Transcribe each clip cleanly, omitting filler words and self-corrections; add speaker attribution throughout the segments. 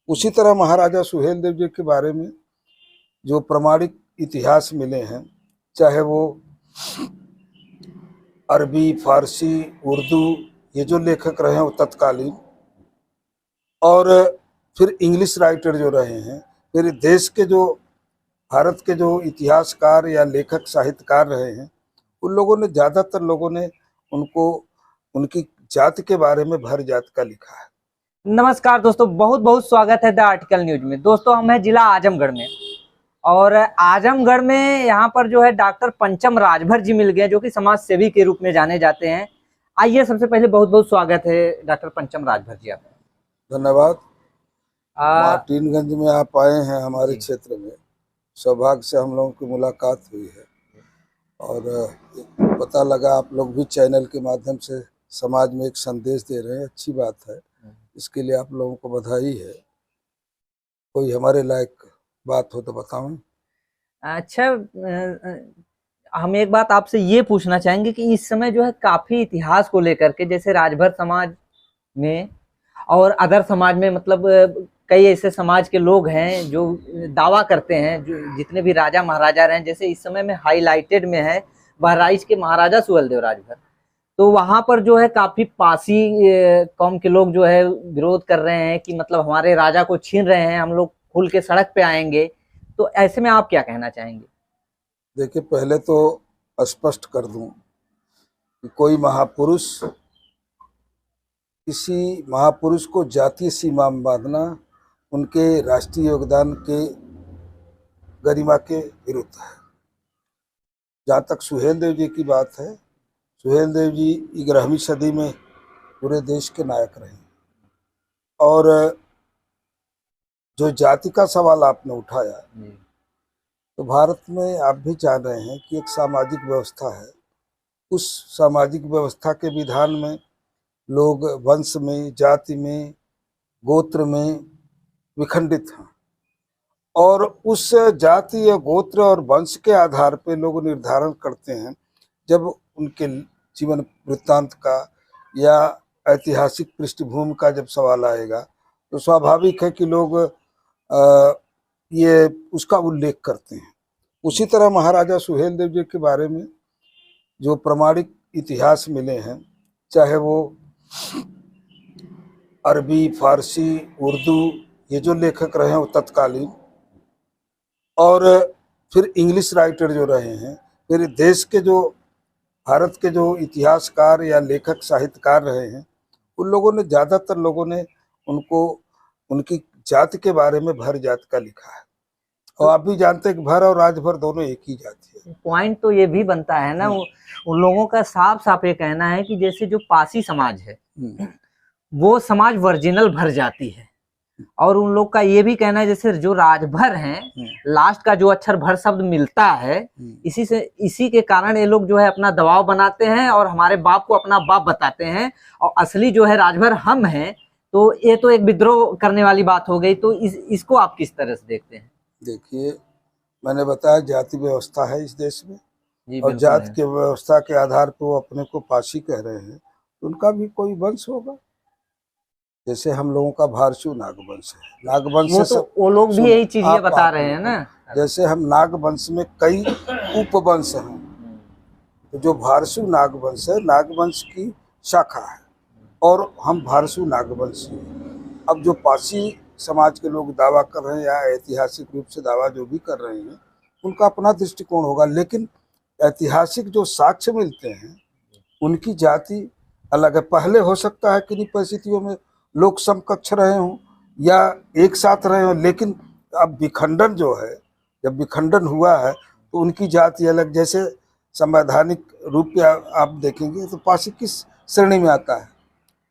Speaker 1: उसी तरह महाराजा सुहेल देव जी के बारे में जो प्रमाणिक इतिहास मिले हैं, चाहे वो अरबी, फारसी, उर्दू, ये जो लेखक रहे हैं वो तत्कालीन, और फिर इंग्लिश राइटर जो रहे हैं, फिर देश के जो भारत के जो इतिहासकार या लेखक साहित्यकार रहे हैं, उन लोगों ने, ज़्यादातर लोगों ने उनको उनकी जाति के बारे में भर जात का लिखा है।
Speaker 2: नमस्कार दोस्तों, बहुत बहुत स्वागत है द आर्टिकल न्यूज में। दोस्तों, हम हैं जिला आजमगढ़ में, और आजमगढ़ में यहाँ पर जो है डॉक्टर पंचम राजभर जी मिल गए, जो कि समाज सेवी के रूप में जाने जाते हैं। आइए, सबसे पहले बहुत बहुत स्वागत है डॉक्टर पंचम राजभर जी आपका।
Speaker 1: धन्यवाद। मार्टिनगंज में आप आए हैं हमारे क्षेत्र में, सौभाग्य से हम लोगों की मुलाकात हुई है और पता लगा आप लोग भी चैनल के माध्यम से समाज में एक संदेश दे रहे हैं, अच्छी बात है। इसके लिए आप लोगों को बधाई है। कोई हमारे लायक बात हो तो बताऊं।
Speaker 2: अच्छा, हम एक बात आपसे ये पूछना चाहेंगे कि इस समय जो है काफी इतिहास को लेकर के, जैसे राजभर समाज में और अदर समाज में, मतलब कई ऐसे समाज के लोग हैं जो दावा करते हैं, जो जितने भी राजा महाराजा रहे हैं, जैसे इस समय में हाईलाइटेड में है बहराइच के महाराजा सुहेलदेव राजभर। तो वहां पर जो है काफी पासी कौम के लोग जो है विरोध कर रहे हैं कि मतलब हमारे राजा को छीन रहे हैं, हम लोग खुल के सड़क पे आएंगे। तो ऐसे में आप क्या कहना चाहेंगे?
Speaker 1: देखिए, पहले तो स्पष्ट कर दूं कि कोई महापुरुष, किसी महापुरुष को जातीय सीमा में बांधना उनके राष्ट्रीय योगदान के गरिमा के विरुद्ध है। जहाँ तक सुहेल देव जी की बात है, सुहेल देव जी 11वीं सदी में पूरे देश के नायक रहे, और जो जाति का सवाल आपने उठाया, तो भारत में आप भी जान रहे हैं कि एक सामाजिक व्यवस्था है। उस सामाजिक व्यवस्था के विधान में लोग वंश में, जाति में, गोत्र में विखंडित हैं, और उस जाति या गोत्र और वंश के आधार पर लोग निर्धारण करते हैं। जब उनके जीवन वृत्तांत का या ऐतिहासिक पृष्ठभूमि का जब सवाल आएगा, तो स्वाभाविक है कि लोग ये उसका उल्लेख करते हैं। उसी तरह महाराजा सुहेल देव जी के बारे में जो प्रमाणिक इतिहास मिले हैं, चाहे वो अरबी, फारसी, उर्दू, ये जो लेखक रहे हैं वो तत्कालीन, और फिर इंग्लिश राइटर जो रहे हैं, फिर देश के जो भारत के जो इतिहासकार या लेखक साहित्यकार रहे हैं, उन लोगों ने, ज़्यादातर लोगों ने उनको उनकी जाति के बारे में भर जात का लिखा है। और आप भी जानते हैं कि भर और राजभर दोनों एक ही जाति है।
Speaker 2: पॉइंट तो ये भी बनता है ना, उन लोगों का साफ साफ ये कहना है कि जैसे जो पासी समाज है वो समाज वर्जिनल भर जाती है, और उन लोग का ये भी कहना है जैसे जो राजभर हैं, लास्ट का जो अक्षर भर शब्द मिलता है, इसी के कारण ये लोग जो है अपना दबाव बनाते हैं और हमारे बाप को अपना बाप बताते हैं, और असली जो है राजभर हम हैं। तो ये तो एक विद्रोह करने वाली बात हो गई। तो इसको आप किस तरह से देखते हैं?
Speaker 1: देखिए, मैंने बताया जाति व्यवस्था है इस देश में, और जाति के व्यवस्था के आधार पर वो अपने को पासी कह रहे हैं, तो उनका भी कोई वंश होगा। जैसे हम लोगों का भारसु नागवंश है, नागवंश
Speaker 2: से वो लोग भी यही चीजें बता रहे हैं ना।
Speaker 1: जैसे हम नागवंश में कई उपवंश हैं, तो जो भारसु नागवंश है, नागवंश की शाखा है, और हम भारसु नागवंशी हैं। अब जो पासी समाज के लोग दावा कर रहे हैं या ऐतिहासिक रूप से दावा जो भी कर रहे हैं, उनका अपना दृष्टिकोण होगा, लेकिन ऐतिहासिक जो साक्ष्य मिलते हैं उनकी जाति अलग है। पहले हो सकता है किन्हीं परिस्थितियों में लोग समकक्ष रहे हों या एक साथ रहे हों, लेकिन अब विखंडन जो है, जब विखंडन हुआ है तो उनकी जाति अलग। जैसे संवैधानिक रूप में आप देखेंगे तो पासी किस श्रेणी में आता है?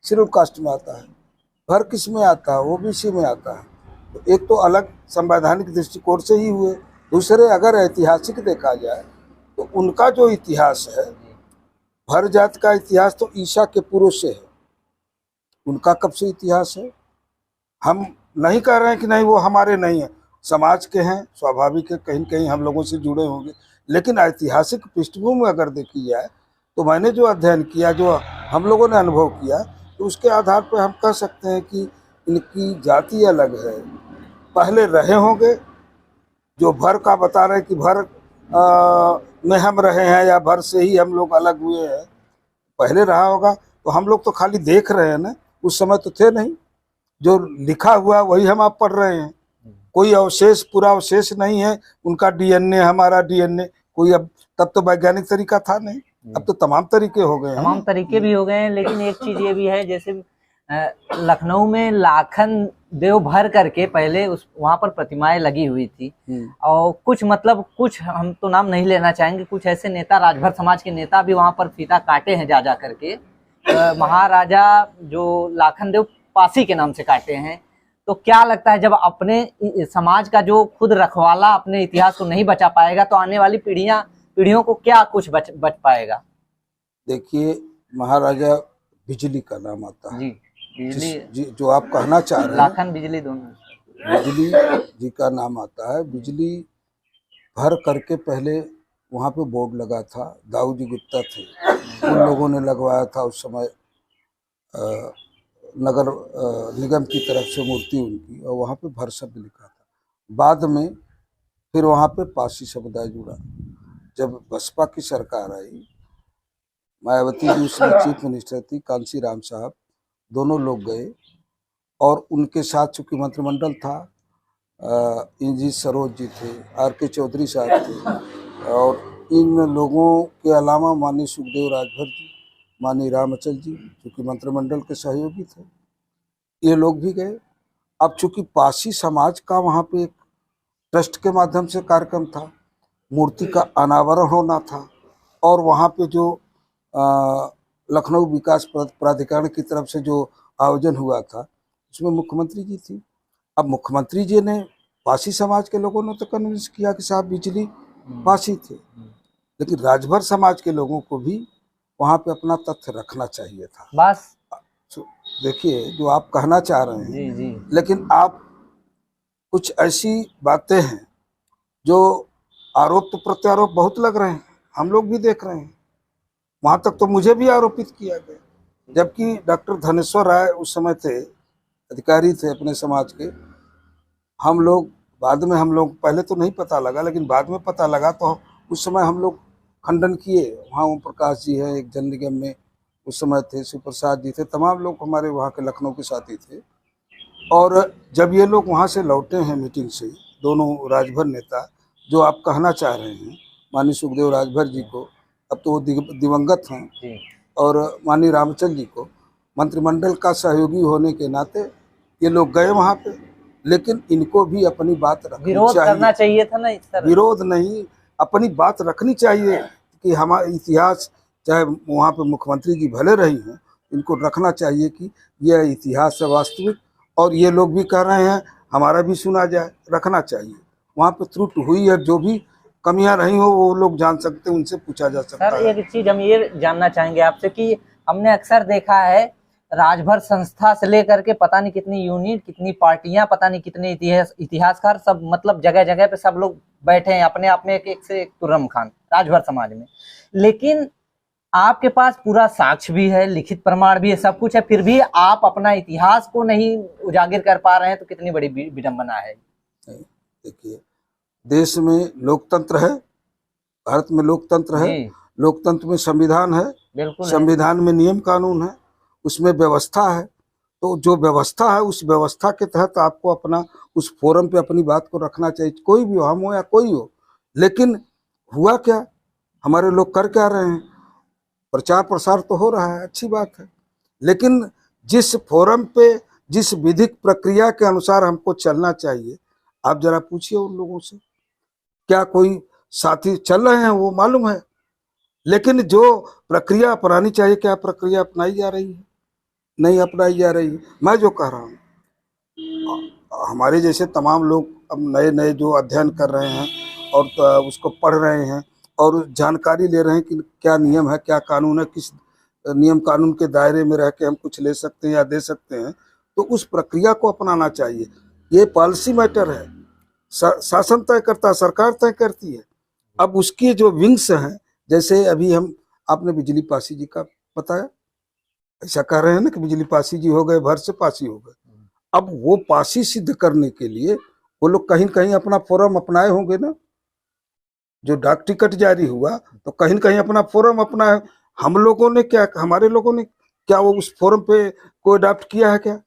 Speaker 1: शेड्यूल कास्ट में आता है। भर किस में आता है? ओबीसी में आता है। तो एक तो अलग संवैधानिक दृष्टिकोण से ही हुए। दूसरे, अगर ऐतिहासिक देखा जाए तो उनका जो इतिहास है, भर जात का इतिहास तो ईसा के पूर्व से है। उनका कब से इतिहास है? हम नहीं कह रहे हैं कि नहीं वो हमारे नहीं है, समाज के हैं, स्वाभाविक है, कहीं कहीं हम लोगों से जुड़े होंगे, लेकिन ऐतिहासिक पृष्ठभूमि अगर देखी जाए तो मैंने जो अध्ययन किया, जो हम लोगों ने अनुभव किया, तो उसके आधार पर हम कह सकते हैं कि इनकी जाति अलग है। पहले रहे होंगे, जो भर का बता रहे कि भर में हम रहे हैं या भर से ही हम लोग अलग हुए हैं, पहले रहा होगा तो हम लोग तो खाली देख रहे हैं ना, उस समय तो थे नहीं। जो लिखा हुआ वही हम आप पढ़ रहे हैं, कोई अवशेष पूरा अवशेष नहीं है उनका डीएनए हमारा डीएनए कोई। अब तब तो वैज्ञानिक तरीका था नहीं, अब तो तमाम तरीके हो गए हैं।
Speaker 2: तमाम तरीके भी हो गए हैं, लेकिन एक चीज ये भी है, जैसे लखनऊ में लाखन देव भर करके पहले उस वहां पर प्रतिमाएं लगी हुई थी, और कुछ मतलब कुछ हम तो नाम नहीं लेना चाहेंगे, कुछ ऐसे नेता राजभर समाज के नेता भी वहां पर फीता काटे हैं जा करके, महाराजा जो लाखन देव पासी के नाम से काटे हैं। तो क्या लगता है, जब अपने समाज का जो खुद रखवाला अपने इतिहास को नहीं बचा पाएगा तो आने वाली पीढ़ियों को क्या कुछ बच पाएगा?
Speaker 1: देखिए, महाराजा बिजली का नाम आता है
Speaker 2: जी, बिजली
Speaker 1: जो आप कहना चाह रहे हैं,
Speaker 2: लाखन बिजली दोनों,
Speaker 1: बिजली जी का नाम आता है। बिजली भर करके पहले वहाँ पे बोर्ड लगा था, दाऊ जी गुप्ता थे, उन लोगों ने लगवाया था उस समय नगर निगम की तरफ से मूर्ति उनकी, और वहाँ पे भर शब्द लिखा था। बाद में फिर वहाँ पे पासी समुदाय जुड़ा। जब बसपा की सरकार आई, मायावती जी उसमें चीफ मिनिस्टर थी, कांसी राम साहब दोनों लोग गए, और उनके साथ चूंकि मंत्रिमंडल था, इंजी सरोज जी थे, आर.के. चौधरी साहब थे, और इन लोगों के अलावा माननीय सुखदेव राजभर जी, माननीय रामचल जी चूँकि मंत्रिमंडल के सहयोगी थे, ये लोग भी गए। अब चूंकि पासी समाज का वहाँ पे एक ट्रस्ट के माध्यम से कार्यक्रम था, मूर्ति का अनावरण होना था, और वहाँ पे जो लखनऊ विकास प्राधिकरण की तरफ से जो आयोजन हुआ था उसमें मुख्यमंत्री जी थी। अब मुख्यमंत्री जी ने, पासी समाज के लोगों ने तो कन्विंस किया कि साहब बिजली पासी थे, लेकिन राजभर समाज के लोगों को भी वहाँ पे अपना तथ्य रखना चाहिए था।
Speaker 2: बस
Speaker 1: देखिए, जो आप कहना चाह रहे हैं,
Speaker 2: जी जी,
Speaker 1: लेकिन आप कुछ ऐसी बातें हैं जो आरोप तो प्रत्यारोप बहुत लग रहे हैं, हम लोग भी देख रहे हैं। वहाँ तक तो मुझे भी आरोपित किया गया, जबकि डॉक्टर धनेश्वर राय उस समय थे, अधिकारी थे अपने समाज के। हम लोग हम लोग पहले तो नहीं पता लगा, लेकिन बाद में पता लगा, तो उस समय हम लोग खंडन किए। वहाँ ओम प्रकाश जी है, एक जन निगम में उस समय थे, सुप्रसाद जी थे, तमाम लोग हमारे वहाँ के लखनऊ के साथी थे। और जब ये लोग वहाँ से लौटे हैं मीटिंग से, दोनों राजभर नेता, जो आप कहना चाह रहे हैं, माननीय सुखदेव राजभर जी को, अब तो वो दिवंगत हैं, और माननीय रामचंद्र जी को, मंत्रिमंडल का सहयोगी होने के नाते ये लोग गए वहाँ पे, लेकिन इनको भी अपनी बात रखनी
Speaker 2: विरोध करना चाहिए था ना इस तरह।
Speaker 1: विरोध नहीं, अपनी बात रखनी चाहिए कि हमारा इतिहास, चाहे वहाँ पे मुख्यमंत्री जी भले रही हैं, इनको रखना चाहिए कि यह इतिहास है वास्तविक, और ये लोग भी कह रहे हैं हमारा भी सुना जाए, रखना चाहिए। वहाँ पे त्रुटि हुई है, जो भी कमियां रही हो वो लोग जान सकते हैं, उनसे पूछा जा सकता है।
Speaker 2: सर, एक चीज हम ये जानना चाहेंगे आपसे कि हमने अक्सर देखा है, राजभर संस्था से लेकर के पता नहीं कितनी यूनिट, कितनी पार्टियां, पता नहीं कितने इतिहासकार, सब मतलब जगह जगह पे सब लोग बैठे हैं, अपने आप में एक से एक तुर्रम खान राजभर समाज में। लेकिन आपके पास पूरा साक्ष्य भी है, लिखित प्रमाण भी है, सब कुछ है, फिर भी आप अपना इतिहास को नहीं उजागर कर पा रहे हैं, तो कितनी बड़ी विडंबना है।
Speaker 1: देखिए, देश में लोकतंत्र है, भारत में लोकतंत्र है, लोकतंत्र में संविधान है,
Speaker 2: बिल्कुल
Speaker 1: संविधान में नियम कानून है, उसमें व्यवस्था है। तो जो व्यवस्था है, उस व्यवस्था के तहत आपको अपना उस फोरम पे अपनी बात को रखना चाहिए, कोई भी हो, हम हो या कोई हो। लेकिन हुआ क्या, हमारे लोग कर क्या रहे हैं, प्रचार प्रसार तो हो रहा है, अच्छी बात है, लेकिन जिस फोरम पे, जिस विधिक प्रक्रिया के अनुसार हमको चलना चाहिए, आप जरा पूछिए उन लोगों से, क्या कोई साथी चल रहे हैं, वो मालूम है। लेकिन जो प्रक्रिया अपनानी चाहिए, क्या प्रक्रिया अपनाई जा रही है? नहीं अपनाई जा रही है। मैं जो कह रहा हूँ, हमारे जैसे तमाम लोग अब नए नए जो अध्ययन कर रहे हैं और उसको पढ़ रहे हैं और जानकारी ले रहे हैं कि क्या नियम है, क्या कानून है, किस नियम कानून के दायरे में रह के हम कुछ ले सकते हैं या दे सकते हैं, तो उस प्रक्रिया को अपनाना चाहिए। ये पॉलिसी मैटर है, शासन तय करता है, सरकार तय करती है। अब उसकी जो विंग्स हैं, जैसे अभी आपने बिजली पासी जी का बताया, ऐसा कह रहे हैं ना कि बिजली पासी जी हो गए, भर से पासी हो गए। अब वो पासी सिद्ध करने के लिए वो लोग कहीं न कहीं अपना फोरम अपनाए होंगे ना। जो डाक टिकट जारी हुआ तो कहीं न कहीं अपना फोरम अपनाए। हम लोगों ने क्या, हमारे लोगों ने क्या वो उस फोरम पे कोई अडॉप्ट किया है क्या?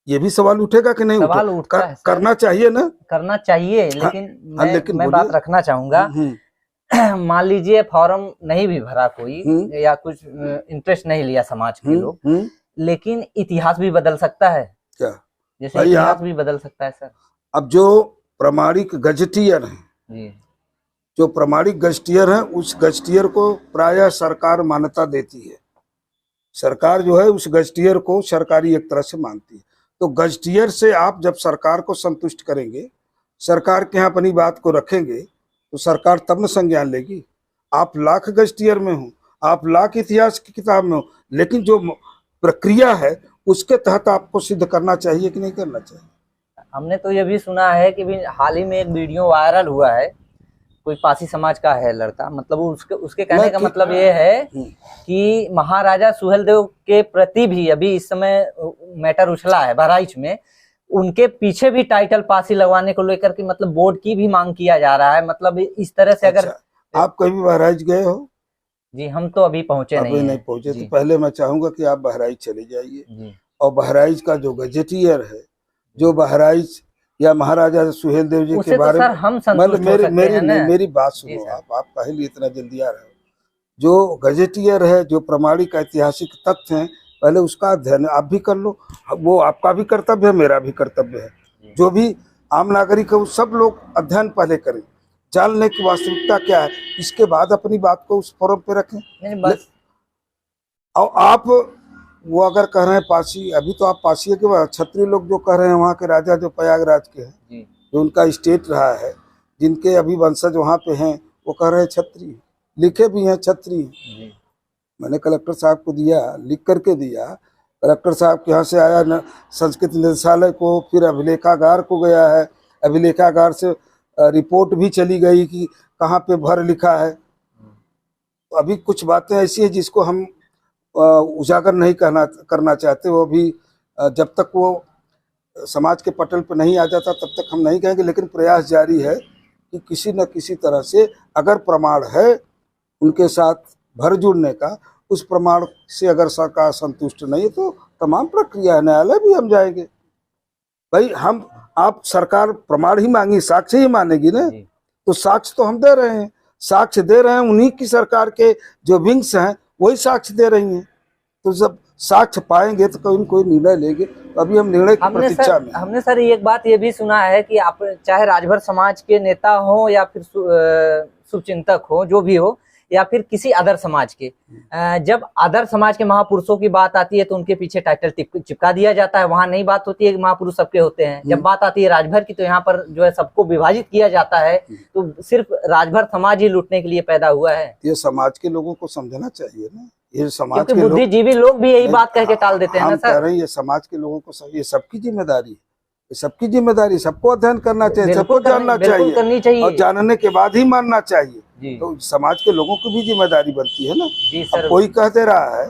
Speaker 1: ये भी सवाल उठेगा कि नहीं
Speaker 2: सवाल
Speaker 1: उठे?
Speaker 2: उठता है सर,
Speaker 1: करना चाहिए ना।
Speaker 2: करना चाहिए,
Speaker 1: हाँ,
Speaker 2: लेकिन
Speaker 1: हाँ, लेकिन
Speaker 2: मैं
Speaker 1: बोलिए।
Speaker 2: बात रखना चाहूंगा। मान लीजिए फॉर्म नहीं भी भरा कोई,
Speaker 1: हम्म,
Speaker 2: या कुछ इंटरेस्ट नहीं लिया समाज के लोग,
Speaker 1: हम्म।
Speaker 2: लेकिन इतिहास भी बदल सकता है।
Speaker 1: क्या
Speaker 2: जैसे
Speaker 1: भाई,
Speaker 2: इतिहास
Speaker 1: आप
Speaker 2: भी बदल सकता है सर।
Speaker 1: अब जो प्रमाणिक गजटियर हैं,
Speaker 2: जी
Speaker 1: जो प्रमाणिक गजटियर हैं, उस गजटियर को प्रायः सरकार मान्यता देती है। सरकार जो है उस गजटियर को सरकारी एक तरह से मानती है। तो गजटियर से आप जब सरकार को संतुष्ट करेंगे, सरकार के यहाँ अपनी बात को रखेंगे, तो सरकार तब न संज्ञान लेगी। आप लाख गजटियर में हो, आप लाख इतिहास की किताब में हो, लेकिन जो प्रक्रिया है उसके तहत आपको सिद्ध करना चाहिए कि नहीं करना चाहिए।
Speaker 2: हमने तो ये भी सुना है कि भी हाल ही में एक वीडियो वायरल हुआ है, कोई पासी समाज का है लड़का, मतलब उसके उसके कहने का मतलब ये है कि महाराजा सुहेलदेव के प्रति भी अभी इस समय मैटर उछला है बहराइच में, उनके पीछे भी टाइटल पासी लगवाने को लेकर के मतलब बोर्ड की भी मांग किया जा रहा है। मतलब इस तरह से अगर
Speaker 1: आप कभी बहराइच गए हो?
Speaker 2: जी हम तो अभी पहुंचे
Speaker 1: अभी नहीं पहुंचे, तो पहले मैं चाहूंगा कि आप बहराइच चले जाइए, और बहराइच का जो गजेटियर है, जो बहराइच या महाराजा सुहेलदेव जी के बारे में,
Speaker 2: हम संतुष्ट हो सकते हैं ना?
Speaker 1: मेरी बात सुनो। आप काहे लिए इतना जल्दी आ रहे हो? जो गजेटियर है, जो प्रमाणिक ऐतिहासिक तथ्य हैं, पहले उसका अध्ययन आप भी कर लो। वो आपका भी कर्तव्य है, मेरा भी कर्तव्य है। जो भी आम नागरिक है वो सब लोग अध्ययन पहले करें, जानने की वास्तविकता क्या है, इसके बाद अपनी बात को उस फोरम पे रखें। और आप वो अगर कह रहे हैं पासी, अभी तो आप पासी के बाद क्षत्रिय लोग जो कह रहे हैं, वहाँ के राजा जो प्रयागराज के हैं, जो उनका स्टेट रहा है, जिनके अभी वंशज वहाँ पे हैं, वो कह रहे हैं क्षत्रिय, लिखे भी हैं क्षत्रिय। मैंने कलेक्टर साहब को दिया, लिख करके दिया। कलेक्टर साहब के यहाँ से आया न, संस्कृत निदेशालय को, फिर अभिलेखागार को गया है, अभिलेखागार से रिपोर्ट भी चली गई कि कहाँ पे भर लिखा है। तो अभी कुछ बातें ऐसी है जिसको हम उजागर नहीं करना चाहते। वो भी जब तक वो समाज के पटल पर नहीं आ जाता तब तक हम नहीं कहेंगे, लेकिन प्रयास जारी है कि किसी न किसी तरह से अगर प्रमाण है उनके साथ भर जुड़ने का, उस प्रमाण से अगर सरकार संतुष्ट नहीं है तो तमाम प्रक्रिया है, न्यायालय भी हम जाएंगे। भाई हम आप सरकार प्रमाण ही मांगी, साक्ष्य ही मानेगी ना। तो साक्ष्य तो हम दे रहे हैं, साक्ष्य दे रहे हैं, उन्हीं की सरकार के जो विंग्स हैं वही साक्ष्य दे रही हैं। तो जब साक्ष्य पाएंगे तो कोई कोई निर्णय लेंगे। अभी हम निर्णय की प्रतीक्षा में।
Speaker 2: हमने सर एक बात ये भी सुना है कि आप चाहे राजभर समाज के नेता हो या फिर शुभचिंतक हो, जो भी हो, या फिर किसी अदर समाज के, जब अदर समाज के महापुरुषों की बात आती है तो उनके पीछे टाइटल चिपका दिया जाता है। वहां नहीं बात होती है कि महापुरुष सबके होते हैं। जब बात आती है राजभर की तो यहाँ पर जो है सबको विभाजित किया जाता है। तो सिर्फ राजभर समाज ही लूटने के लिए पैदा हुआ है।
Speaker 1: ये समाज के लोगों को समझना चाहिए ना। ये समाज के
Speaker 2: बुद्धिजीवी लोग भी यही बात कह के टाल देते हैं ना सर।
Speaker 1: कह रहे हैं ये समाज के लोगों को, ये सबकी जिम्मेदारी है, ये सबकी जिम्मेदारी, सबको अध्ययन करना चाहिए, सबको जानना चाहिए, और जानने के बाद ही मानना चाहिए। तो समाज के लोगों की भी जिम्मेदारी बनती है ना। अब कोई कह दे रहा है,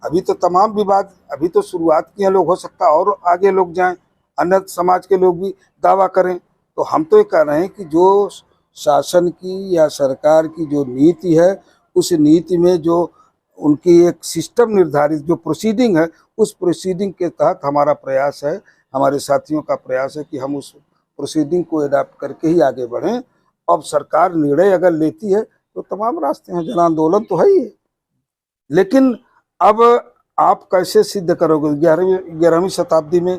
Speaker 1: अभी तो तमाम विवाद, अभी तो शुरुआत किए लोग, हो सकता है और आगे लोग जाएं, अन्य समाज के लोग भी दावा करें। तो हम तो ये कह रहे हैं कि जो शासन की या सरकार की जो नीति है, उस नीति में जो उनकी एक सिस्टम निर्धारित जो प्रोसीडिंग है, उस प्रोसीडिंग के तहत हमारा प्रयास है, हमारे साथियों का प्रयास है कि हम उस प्रोसीडिंग को अडॉप्ट करके ही आगे बढ़ें। अब सरकार निर्णय अगर लेती है तो तमाम रास्ते हैं, जन आंदोलन तो है ही है, लेकिन अब आप कैसे सिद्ध करोगे? 11वीं शताब्दी में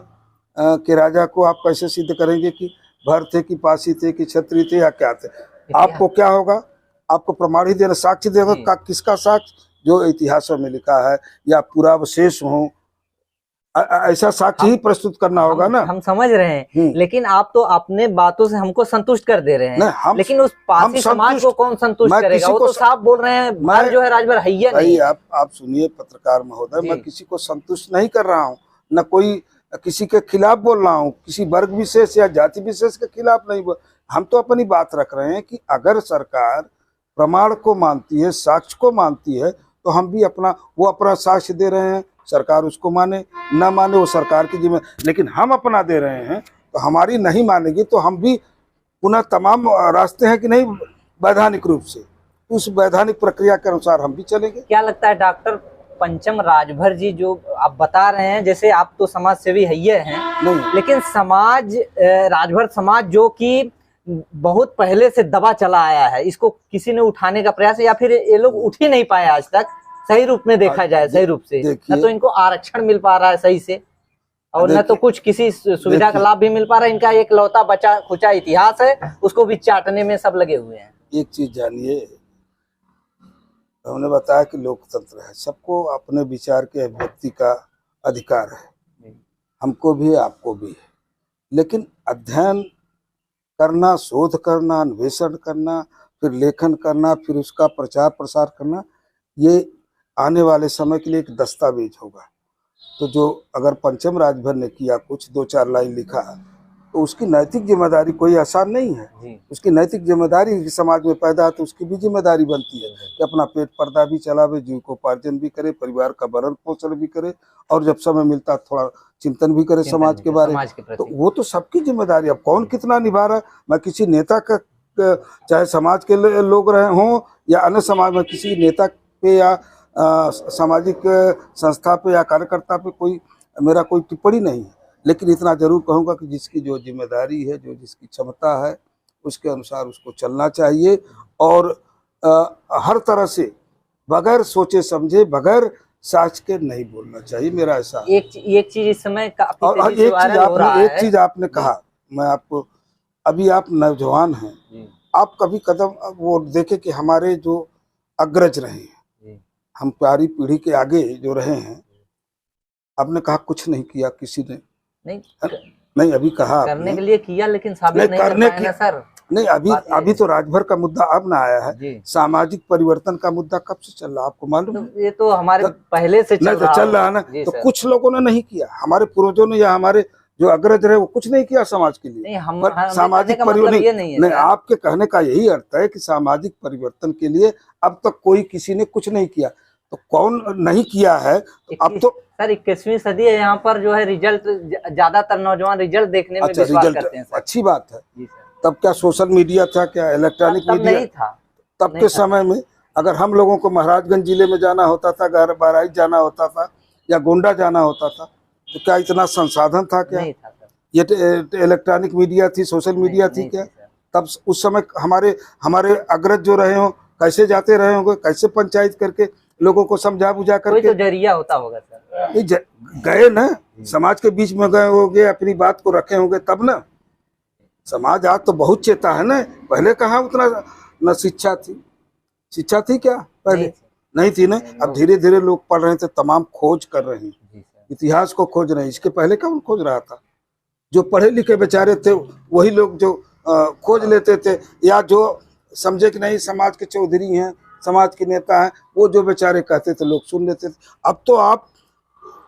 Speaker 1: के राजा को आप कैसे सिद्ध करेंगे कि भर थे कि पासी थे कि क्षत्रिय थे या क्या थे? आपको क्या होगा? आपको प्रमाण ही देना, साक्ष्य देगा। किसका साक्ष्य? जो इतिहासों में लिखा है या पुरावशेष हो, ऐसा साक्ष्य ही प्रस्तुत करना होगा ना।
Speaker 2: हम समझ रहे हैं, लेकिन आप तो अपने बातों से हमको संतुष्ट कर दे रहे हैं, लेकिन उस पासी समाज को कौन संतुष्ट करेगा? वो तो साफ बोल रहे हैं भर जो है राजभर हैया नहीं।
Speaker 1: आप सुनिए पत्रकार महोदय, मैं किसी को संतुष्ट नहीं कर रहा हूँ, न कोई किसी के खिलाफ बोल रहा हूँ, किसी वर्ग विशेष या जाति विशेष के खिलाफ नहीं बोल। हम तो अपनी बात रख रहे हैं कि अगर सरकार प्रमाण को मानती है, साक्ष्य को मानती है, तो हम भी अपना साक्ष्य दे रहे हैं, सरकार उसको माने ना माने वो सरकार की जिम्मे, लेकिन हम अपना दे रहे हैं तो हमारी नहीं मानेगी तो हम भी पुनः तमाम रास्ते हैं कि नहीं वैधानिक रूप से, उस वैधानिक प्रक्रिया के अनुसार हम भी चलेंगे।
Speaker 2: क्या लगता है डॉक्टर पंचम राजभर जी, जो आप बता रहे हैं, जैसे आप तो समाज सेवी है हैं,
Speaker 1: नहीं,
Speaker 2: लेकिन समाज राजभर समाज जो कि बहुत पहले से दबा चला आया है, इसको किसी ने उठाने का प्रयास, या फिर ये लोग उठ ही नहीं पाए आज तक सही रूप में देखा जाए, सही रूप से न तो इनको आरक्षण मिल पा रहा है सही से, और न तो कुछ किसी सुविधा का लाभ भी मिल पा रहा है। इनका एक लौता बचा खुचा इतिहास है, उसको भी चाटने में सब लगे हुए हैं।
Speaker 1: एक चीज जानिए, हमने बताया कि लोकतंत्र है, सबको अपने विचार के अभिव्यक्ति का अधिकार है, हमको भी है आपको भी है, लेकिन अध्ययन करना, शोध करना, अन्वेषण करना, फिर लेखन करना, फिर उसका प्रचार प्रसार करना, ये आने वाले समय के लिए एक दस्तावेज होगा। तो जो अगर पंचम राजभर ने किया, कुछ 2-4 लाइन लिखा, तो उसकी नैतिक जिम्मेदारी कोई आसान नहीं है। उसकी नैतिक जिम्मेदारी समाज में पैदा है तो उसकी भी जिम्मेदारी बनती है कि अपना पेट पर्दा भी चलावे, जीविकोपार्जन भी करे, परिवार का भरण पोषण भी करे, और जब समय मिलता थोड़ा चिंतन भी करे समाज के बारे में। तो वो तो सबकी जिम्मेदारी। अब कौन कितना निभा रहा है, मैं किसी नेता का, चाहे समाज के लोग रहे हों या अन्य समाज में, किसी नेता पे या सामाजिक संस्था पे या कार्यकर्ता पे कोई मेरा कोई टिप्पणी नहीं है, लेकिन इतना जरूर कहूँगा कि जिसकी जो जिम्मेदारी है, जो जिसकी क्षमता है, उसके अनुसार उसको चलना चाहिए, और हर तरह से बगैर सोचे समझे, बगैर साक्ष्य के नहीं बोलना चाहिए, मेरा ऐसा। एक
Speaker 2: चीज इस समय काफी
Speaker 1: और एक चीज आपने कहा, मैं आपको, अभी आप नौजवान हैं, आप कभी कदम वो देखे कि हमारे जो अग्रज रहे हैं, हम प्यारी पीढ़ी के आगे जो रहे हैं, आपने कहा कुछ नहीं किया किसी ने, नहीं अभी कहा
Speaker 2: करने के लिए किया, लेकिन साबित नहीं कर पाए ना सर।
Speaker 1: नहीं, अभी तो राजभर का मुद्दा अब ना आया है, सामाजिक परिवर्तन का मुद्दा कब से चल रहा है आपको मालूम है?
Speaker 2: तो ये तो हमारे पहले से चल
Speaker 1: रहा है ना। तो कुछ लोगों ने नहीं किया, हमारे पूर्वजों ने या हमारे जो अग्रज रहे वो कुछ नहीं किया समाज के लिए। सामाजिक परिवर्तन नहीं, आपके कहने का यही अर्थ है कि सामाजिक परिवर्तन के लिए अब तक कोई किसी ने कुछ नहीं किया, तो कौन नहीं किया है? अब तो
Speaker 2: सर 21वीं सदी है, यहाँ पर जो है रिजल्ट, ज्यादातर नौजवान रिजल्ट देखने में विश्वास करते हैं।
Speaker 1: अच्छी बात है। तब क्या सोशल मीडिया था, क्या इलेक्ट्रॉनिक मीडिया
Speaker 2: नहीं था?
Speaker 1: तब के समय में अगर हम लोगों को महाराजगंज जिले में जाना होता था, बहराइच जाना होता था, या गोंडा जाना होता था, तो क्या इतना संसाधन था? क्या
Speaker 2: नहीं था।
Speaker 1: ये इलेक्ट्रॉनिक मीडिया थी, सोशल मीडिया थी क्या? तब उस समय हमारे अग्रज जो रहे हों, कैसे जाते रहे होंगे, कैसे पंचायत करके लोगों को समझा बुझा करके,
Speaker 2: कोई तो जरिया होता होगा सर।
Speaker 1: गए ना, समाज के बीच में गए होंगे, अपनी बात को रखे होंगे, तब ना। समाज आज तो बहुत चेता है ना, पहले कहाँ उतना न शिक्षा थी क्या? पहले नहीं थी ना। अब धीरे धीरे लोग पढ़ रहे थे, तमाम खोज कर रहे हैं, इतिहास को खोज रहे हैं। इसके पहले कौन खोज रहा था? जो पढ़े लिखे बेचारे थे वही लोग जो खोज लेते थे, या जो समझे कि नहीं समाज के चौधरी हैं, समाज के नेता हैं, वो जो बेचारे कहते थे लोग सुन लेते थे। अब तो आप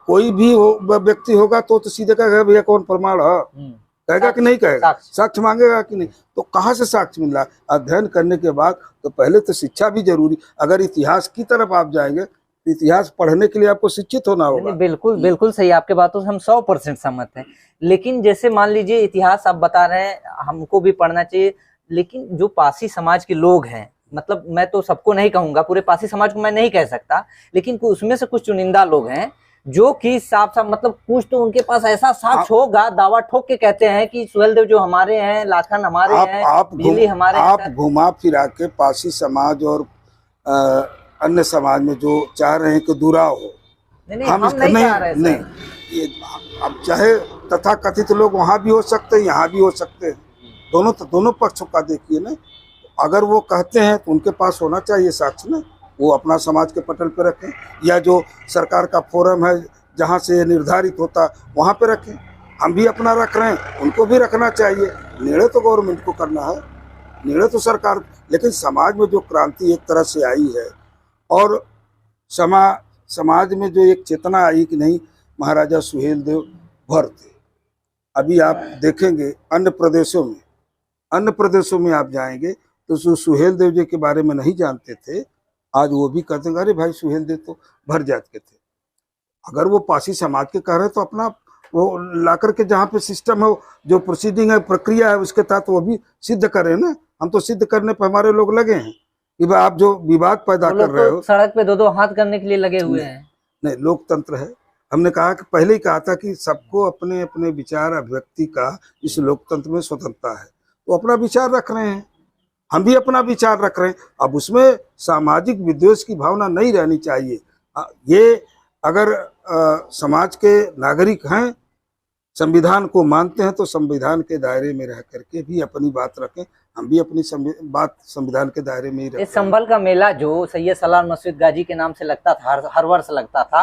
Speaker 1: कोई भी व्यक्ति होगा तो सीधे कहेगा भैया कौन प्रमाण है, कहेगा कि नहीं कहेगा, साक्ष्य मांगेगा कि नहीं। तो कहाँ से साक्ष्य मिल रहा है? अध्ययन करने के बाद तो पहले तो शिक्षा भी जरूरी। अगर इतिहास की तरफ आप जाएंगे तो इतिहास पढ़ने के लिए आपको शिक्षित होना होगा।
Speaker 2: बिल्कुल बिल्कुल सही, आपके बातों से हम 100% सहमत हैं। लेकिन जैसे मान लीजिए इतिहास आप बता रहे हैं, हमको भी पढ़ना चाहिए, लेकिन जो पासी समाज के लोग हैं, मतलब मैं तो सबको नहीं कहूंगा, पूरे पासी समाज को मैं नहीं कह सकता, लेकिन उसमें से कुछ चुनिंदा लोग हैं जो कि साफ साफ, मतलब कुछ तो उनके पास ऐसा साक्ष्य होगा, दावा ठोक के कहते हैं कि सुहेलदेव जो हमारे हैं, लाखन हमारे हैं, बिजली हमारे हैं।
Speaker 1: आप घुमा फिरा के पासी समाज और अन्य समाज में जो चाह रहे हैं कि दुराव हो,
Speaker 2: हम नहीं चाह रहे।
Speaker 1: नहीं, ये अब चाहे तथा कथित लोग वहां भी हो सकते हैं, यहाँ भी हो सकते हैं, दोनों पक्षों का देखिए ना। अगर वो कहते हैं तो उनके पास होना चाहिए साक्ष्य ना, वो अपना समाज के पटल पे रखें, या जो सरकार का फोरम है जहाँ से निर्धारित होता वहाँ पे रखें। हम भी अपना रख रहे हैं, उनको भी रखना चाहिए। निर्णय तो गवर्नमेंट को करना है, निर्णय तो सरकार, लेकिन समाज में जो क्रांति एक तरह से आई है, और समाज में जो एक चेतना आई कि नहीं, महाराजा सुहेलदेव भर थे। अभी आप देखेंगे अन्य प्रदेशों में आप जाएंगे तो सुहेलदेव जी के बारे में नहीं जानते थे, आज वो भी कहते हैं अरे भाई सुहेलदेव तो भर जात के थे। अगर वो पासी समाज के कह रहे हैं तो अपना वो ला करके जहाँ पे सिस्टम है, जो प्रोसीडिंग है, प्रक्रिया है, उसके तहत वो भी सिद्ध करें ना। हम तो सिद्ध करने पर हमारे लोग लगे हैं कि भाई आप जो विवाद पैदा
Speaker 2: वो
Speaker 1: कर
Speaker 2: लोग
Speaker 1: रहे
Speaker 2: तो
Speaker 1: हो।
Speaker 2: सड़क पे दो हाथ करने के लिए लगे हुए हैं।
Speaker 1: नहीं, लोकतंत्र है। हमने कहा कि पहले ही कहा था कि सबको अपने अपने विचार अभिव्यक्ति का इस लोकतंत्र में स्वतंत्रता है, तो अपना विचार रख रहे हैं, हम भी अपना विचार रख रहे हैं। अब उसमें सामाजिक विद्वेष की भावना नहीं रहनी चाहिए। ये अगर समाज के नागरिक हैं, संविधान को मानते हैं, तो संविधान के दायरे में रह करके भी अपनी बात रखें। हम भी अपनी बात संविधान के दायरे में ही रखते हैं।
Speaker 2: इस संभल का मेला जो सैयद सलार मसूद गाजी के नाम से लगता था, हर वर्ष लगता था,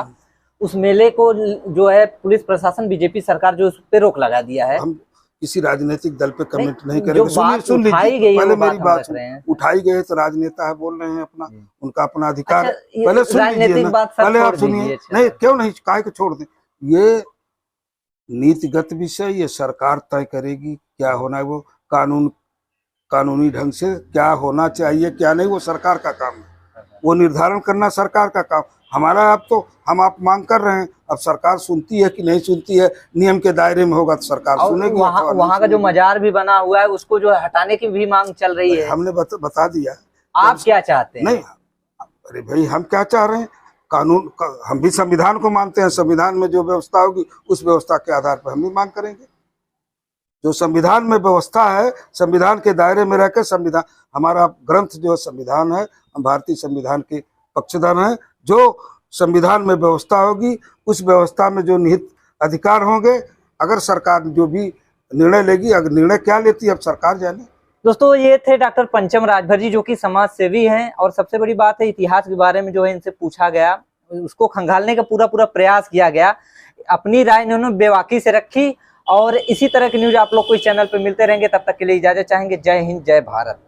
Speaker 2: उस मेले को जो है पुलिस प्रशासन, बीजेपी सरकार जो उस पे रोक लगा दिया है।
Speaker 1: हम किसी राजनीतिक दल पे कमेंट नहीं
Speaker 2: जो
Speaker 1: करेंगे।
Speaker 2: बात
Speaker 1: सुन
Speaker 2: उठाई
Speaker 1: लीजिए,
Speaker 2: गई है,
Speaker 1: पहले
Speaker 2: वो
Speaker 1: मेरी
Speaker 2: बात हम
Speaker 1: बात
Speaker 2: रख रहे हैं।
Speaker 1: उठाई गई तो राजनेता है, बोल रहे हैं अपना, उनका अपना अधिकार।
Speaker 2: अच्छा, ये
Speaker 1: पहले सुन लीजिए
Speaker 2: राजनीतिक
Speaker 1: ना,
Speaker 2: बात सब
Speaker 1: पहले आप
Speaker 2: छोड़
Speaker 1: सुनिए।
Speaker 2: दीजिए। अच्छा।
Speaker 1: नहीं, क्यों नहीं, काहे को छोड़ दें। ये नीतिगत विषय ये सरकार तय करेगी क्या होना है, वो कानूनी ढंग से क्या होना चाहिए क्या नहीं, वो सरकार का काम है, वो निर्धारण करना सरकार का काम। हमारा अब तो हम आप मांग कर रहे हैं, अब सरकार सुनती है कि नहीं सुनती है, नियम के दायरे में होगा तो सरकार सुनेगी।
Speaker 2: वहाँ का जो मजार भी बना हुआ है उसको जो हटाने की भी मांग चल रही है।
Speaker 1: हमने बता दिया।
Speaker 2: आप क्या चाहते हैं?
Speaker 1: नहीं, अरे भाई, हम क्या चाह रहे हैं, कानून हम भी संविधान को मानते हैं। संविधान में जो व्यवस्था होगी उस व्यवस्था के आधार पर हम भी मांग करेंगे। जो संविधान में व्यवस्था है, संविधान के दायरे में रहकर, संविधान हमारा ग्रंथ जो संविधान है, हम भारतीय संविधान के पक्षधर हैं। जो संविधान में व्यवस्था होगी उस व्यवस्था में जो निहित अधिकार होंगे, अगर सरकार जो भी निर्णय लेगी, अगर निर्णय क्या लेती है अब सरकार जाने।
Speaker 2: दोस्तों, ये थे डॉक्टर पंचम राजभर जी, जो कि समाज सेवी हैं, और सबसे बड़ी बात है इतिहास के बारे में जो है इनसे पूछा गया, उसको खंगालने का पूरा प्रयास किया गया। अपनी राय इन्होंने बेबाकी से रखी, और इसी तरह की न्यूज आप लोग को इस चैनल पे मिलते रहेंगे। तब तक के लिए इजाजत चाहेंगे। जय हिंद, जय भारत।